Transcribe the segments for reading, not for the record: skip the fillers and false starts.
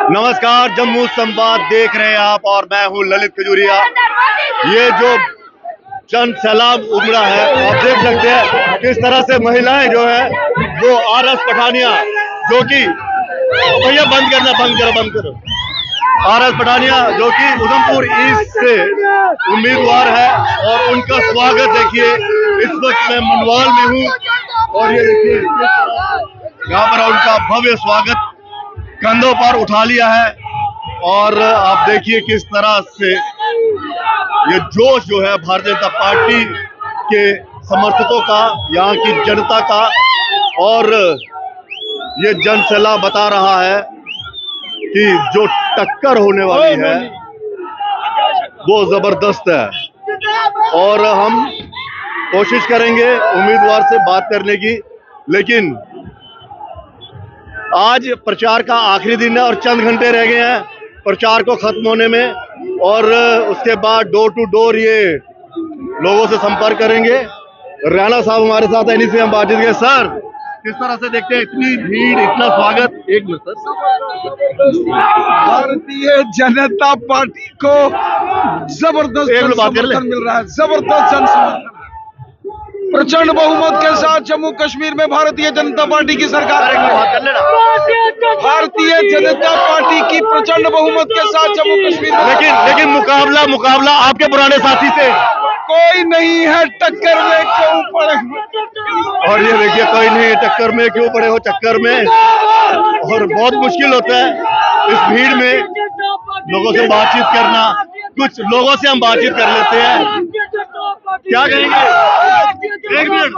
नमस्कार, जम्मू संवाद देख रहे हैं आप और मैं हूं ललित खजूरिया। ये जो जन सैलाब उमड़ा है, आप देख सकते हैं किस तरह से महिलाएं जो है वो आरएस पठानिया, जो कि भैया बंद करो आरएस पठानिया जो कि उधमपुर ईस्ट से उम्मीदवार है, और उनका स्वागत देखिए। इस वक्त मैं मनवाल में हूं और ये देखिए यहाँ पर उनका भव्य स्वागत कंधों पर उठा लिया है। और आप देखिए किस तरह से ये जोश जो है भारतीय जनता पार्टी के समर्थकों का, यहाँ की जनता का, और ये जन सैलाब बता रहा है कि जो टक्कर होने वाली है वो जबरदस्त है। और हम कोशिश करेंगे उम्मीदवार से बात करने की, लेकिन आज प्रचार का आखिरी दिन है और चंद घंटे रह गए हैं प्रचार को खत्म होने में, और उसके बाद डोर टू डोर ये लोगों से संपर्क करेंगे। राणा साहब हमारे साथ है, इन्हीं से हम बातचीत करेंगे। सर, किस तरह से देखते हैं इतनी भीड़, इतना स्वागत? एक minute sir. Bharatiya Janata party को जबरदस्त समर्थन मिल रहा है, जबरदस्त जन समर्थन। प्रचंड बहुमत के साथ जम्मू कश्मीर में भारतीय जनता पार्टी की सरकार है। भारतीय जनता पार्टी की प्रचंड बहुमत के साथ जम्मू कश्मीर में, लेकिन मुकाबला आपके पुराने साथी से कोई नहीं है, टक्कर में क्यों पड़े। और ये देखिए, कोई नहीं है टक्कर में, क्यों पड़े हो चक्कर में। और बहुत मुश्किल होता है इस भीड़ में लोगों से बातचीत करना। कुछ लोगों से हम बातचीत कर लेते हैं। क्या कहेंगे? एक मिनट,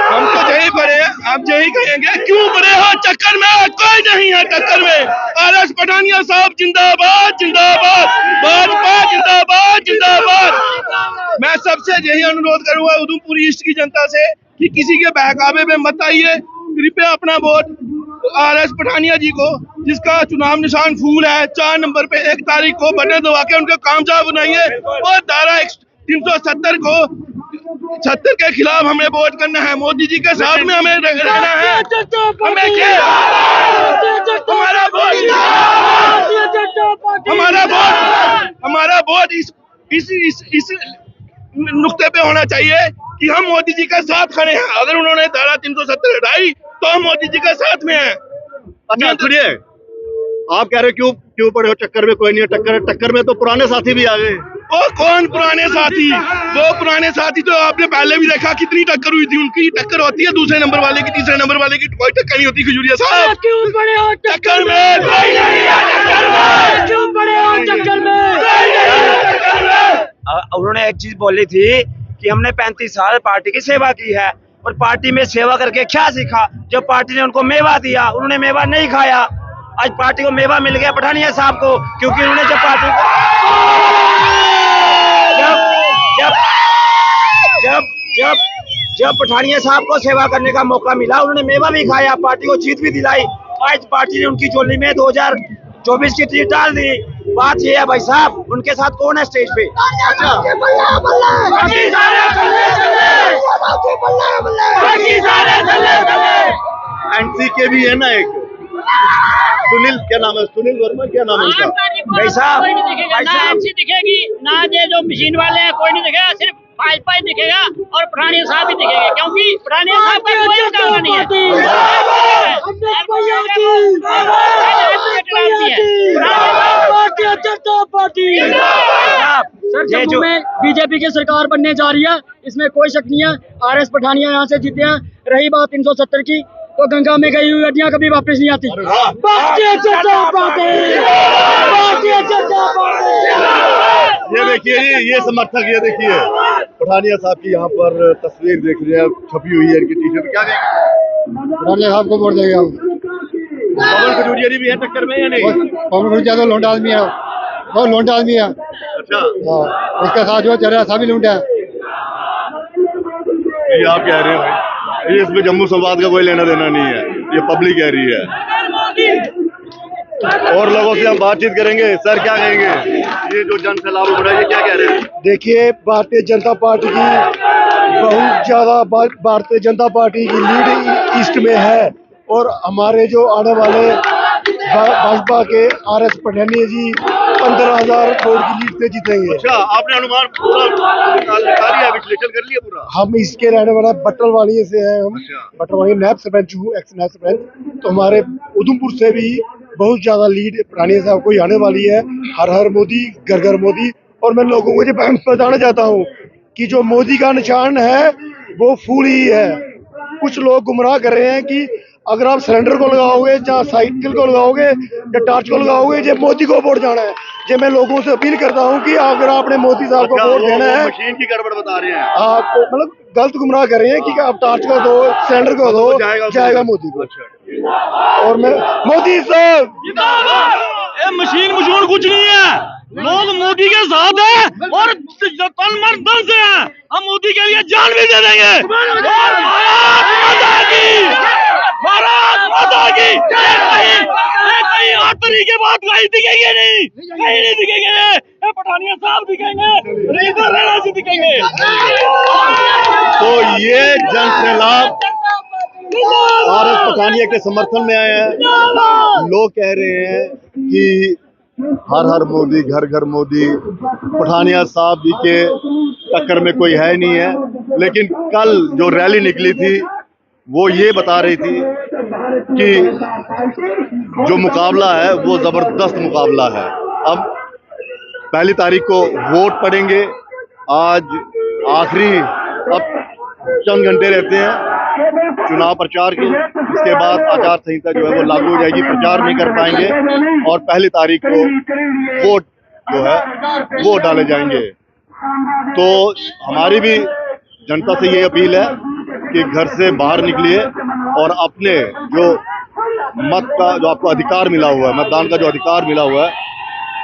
हम तो यही पड़े, आप यही कहेंगे क्यों पड़े हो चक्कर में, कोई नहीं है टक्कर में। आरएस पठानिया साहब जिंदाबाद जिंदाबाद, भाजपा जिंदाबाद जिंदाबाद। मैं सबसे यही अनुरोध करूंगा उधमपुर ईस्ट की जनता से कि किसी के बहकावे में मत आइए। कृपया अपना वोट आरएस पठानिया जी को, जिसका चुनाव निशान फूल है, 4 नंबर पे 1 तारीख को बटन दबा के उनको कामयाब बनाइए। और धारा 370 को 70 के खिलाफ हमें वोट करना है। मोदी जी के साथ में हमें रहना है। हमें क्या, हमारा वोट इस नुक्ते पे होना चाहिए कि हम मोदी जी के साथ खड़े हैं। अगर उन्होंने धारा 370 हटाई तो हम मोदी जी के साथ में हैं। अच्छा सुनिए, आप कह रहे हो क्यों पड़े हो चक्कर में? कोई नहीं है टक्कर में तो पुराने साथी भी आ गए। वो कौन पुराने साथी? वो पुराने साथी तो आपने पहले भी देखा कितनी टक्कर हुई थी। उनकी टक्कर होती है दूसरे नंबर वाले की, तीसरे नंबर वाले की कोई टक्कर नहीं होती। खजूरिया साहब क्यों पड़े हो टक्कर में? कोई नहीं है क्यों पड़े हो चक्कर में? उन्होंने एक चीज बोली थी कि हमने 35 साल पार्टी की सेवा की है, और पार्टी में सेवा करके क्या सीखा? जब पार्टी ने उनको मेवा दिया, उन्होंने मेवा नहीं खाया। आज पार्टी को मेवा मिल गया पठानिया साहब को, क्योंकि उन्होंने जब पार्टी को जब पठानिया साहब को सेवा करने का मौका मिला, उन्होंने मेवा भी खाया, पार्टी को जीत भी दिलाई। आज पार्टी ने उनकी झोली में 2024 की टिकट डाल दी। बात ये है भाई साहब, उनके साथ कौन है स्टेज पे? एनसी के भी है ना एक सुनील, क्या नाम है? सुनील वर्मा, क्या नाम है उनका? भाई साहब, ना एमसी दिखेगी, ना ये जो मशीन वाले हैं, कोई नहीं दिखेगा। सिर्फ भाजपा ही दिखेगा और पठानिया साहब ही दिखेगा, क्योंकि पठानिया साहब का कोई मुकाबला नहीं है। सर, जम्मू में बीजेपी की सरकार बनने जा रही है, इसमें कोई शक नहीं है। आरएस पठानिया यहाँ से जीते हैं। रही बात 370 की, तो गंगा में गई हुई हड्डियां कभी वापस नहीं आती। Bharatiya Janata party, Bharatiya Janata party. ये देखिए, ये समर्थक, ये देखिए पठानिया साहब की यहाँ पर तस्वीर देख रहे हैं, छपी हुई है इनकी टी-शर्ट। क्या देंगे? पठानिया साहब को वोट देगा। पवन खजूरिया जी भी है टक्कर में या नहीं? पवन खजूरिया तो लोंडा आदमी है, वो लोंडा आदमी है। अच्छा, उसके साथ जो चल रहा है सभी लोंडा है। ये आप कह रहे हो भाई, ये इसमें जम्मू संवाद का कोई लेना देना नहीं है, ये पब्लिक कह रही है। और लोगों से हम बातचीत करेंगे। सर, क्या कहेंगे? ये जो जन सैलाब उमड़ा, ये क्या कह रहे हैं? देखिए, भारतीय जनता पार्टी की बहुत ज्यादा, भारतीय जनता पार्टी की लीड ईस्ट में है, और हमारे जो आने वाले भाजपा के RS पठानिया जी 15,000 वोट की लीड से जीतेंगे। अच्छा, आपने अनुमान पूरा निकाल लिया, विश्लेषण कर लिया पूरा? हम इसके रहने वाला बट्टलवाली से हैं। हम अच्छा। बट्टलवाली नैब सरपंच हूँ, एक्स नैब सरपंच। तो हमारे उधमपुर से भी बहुत ज्यादा लीड पठानिया साहब को आने वाली है। हर हर मोदी, घर घर मोदी। और मैं लोगों को ये बताना चाहता हूँ कि जो मोदी का निशान है वो फूल ही है। कुछ लोग गुमराह कर रहे हैं कि अगर आप सिलेंडर को लगाओगे या साइकिल को लगाओगे या टॉर्च को लगाओगे ये मोदी को वोट जाना है। ये मैं लोगों से अपील करता हूँ कि अगर आपने मोदी साहब को वोट देना है, मशीन की गड़बड़ बता रहे हैं आप मतलब गलत गुमराह कर रहे हैं कि आप टॉर्च को दो, सिलेंडर को दो, जाएगा मोदी को। और मैं मोदी साहब मशीन कुछ नहीं है, लोग मोदी के साथ हैं और तन मन धन से हैं। हम मोदी के लिए जान भी दे देंगे। भारत माता की कहीं आतरी के बाद कहीं दिखेंगे नहीं, कहीं नहीं दिखेंगे। ये पठानिया साहब दिखेंगे, रीता राणा जी दिखेंगे। तो ये जन सैलाब RS पठानिया के समर्थन में आए हैं। लोग कह रहे हैं कि हर हर मोदी, घर घर मोदी। पठानिया साहब जी के टक्कर में कोई है नहीं है। लेकिन कल जो रैली निकली थी वो ये बता रही थी कि जो मुकाबला है वो जबरदस्त मुकाबला है। अब 1 तारीख को वोट पड़ेंगे। आज आखिरी अब चंद घंटे रहते हैं चुनाव प्रचार के। इसके बाद आचार संहिता जो है वो लागू हो जाएगी, प्रचार नहीं कर पाएंगे और 1 तारीख को वोट जो है वो डाले जाएंगे। तो हमारी भी जनता से ये अपील है कि घर से बाहर निकलिए और अपने जो मत का जो आपको अधिकार मिला हुआ है, मतदान का जो अधिकार मिला हुआ है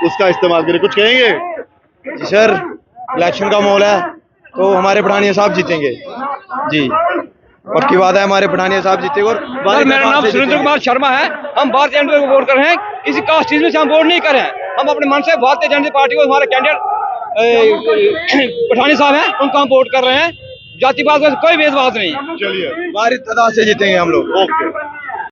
उसका इस्तेमाल करिए। कुछ कहेंगे? जी सर, इलेक्शन का माहौल है तो हमारे पठानिया साहब जीतेंगे जी। पक्की बात है, हमारे पठानिया साहब जीतेंगे। और मेरा नाम सुरेंद्र कुमार शर्मा है। हम भारतीय जनता को वोट कर रहे हैं, किसी कास्ट चीज में से हम वोट नहीं कर रहे हैं। हम अपने मन से भारतीय जनता पार्टी को, हमारे कैंडिडेट पठानिया साहब हैं उनको हम वोट कर रहे हैं। जातिवाद का कोई भेदभाव नहीं। चलिए, हमारी तादाद से जीतेंगे हम लोग। ओके।